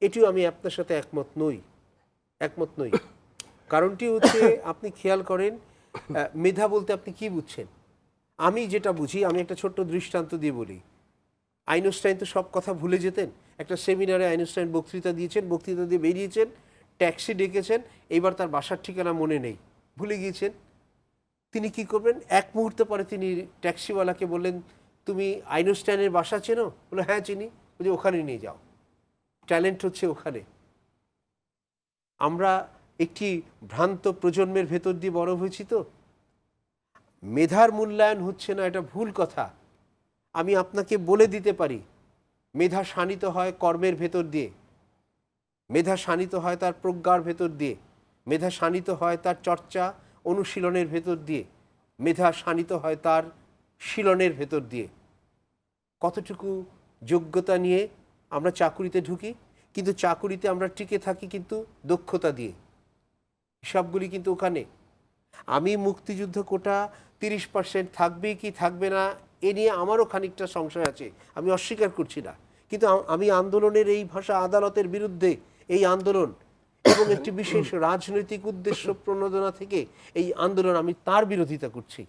এটিও আমি আপনার সাথে একমত নই। কারণটি হচ্ছে আপনি খেয়াল করেন মেধা বলতে আপনি কি বুঝছেন? আমি যেটা বুঝি, আমি একটা ছোট্ট দৃষ্টান্ত দিয়ে বলি। আইনস্টাইন তো সব কথা ভুলে যেতেন। একটা সেমিনারে আইনস্টাইন বক্তৃতা দিয়েছেন, বক্তৃতা দিয়ে বেরিয়েছেন, ট্যাক্সি ডেকেছেন, এইবার তার বাসার ঠিকানা মনে নেই, ভুলে গিয়েছেন। তিনি কি করবেন? এক মুহূর্ত পরে তিনি ট্যাক্সিওয়ালাকে বললেন, তুমি আইনস্টাইনের বাসা চেনো? বলে হ্যাঁ চিনি। বলছে ওখানে নিয়ে যাও, ট্যালেন্ট হচ্ছে ওখানে। আমরা একটি ভ্রান্ত প্রজন্মের ভেতর দিয়ে বড় হয়েছি তো। মেধার মূল্যায়ন হচ্ছে না, এটা ভুল কথা। আমি আপনাকে বলে দিতে পারি, মেধা শানিত হয় কর্মের ভেতর দিয়ে, মেধা শানিত হয় তার প্রজ্ঞার ভেতর দিয়ে, মেধা শানিত হয় তার চর্চা অনুশীলনের ভেতর দিয়ে, মেধা শানিত হয় তার শীলনের ভেতর দিয়ে। কতটুকু যোগ্যতা নিয়ে আমরা চাকুরিতে ঢুকি, কিন্তু চাকুরিতে আমরা টিকে থাকি কিন্তু দক্ষতা দিয়ে। সবগুলি কিন্তু ওখানে। আমি মুক্তিযুদ্ধ কোটা 30% থাকবে কি থাকবে না এ নিয়ে আমারও খানিকটা সংশয় আছে, আমি অস্বীকার করছি না। কিন্তু আমি আন্দোলনের এই ভাষা আদালতের বিরুদ্ধে এই আন্দোলন এবং একটি বিশেষ রাজনৈতিক উদ্দেশ্য প্রণোদনা থেকে এই আন্দোলন, আমি তার বিরোধিতা করছি।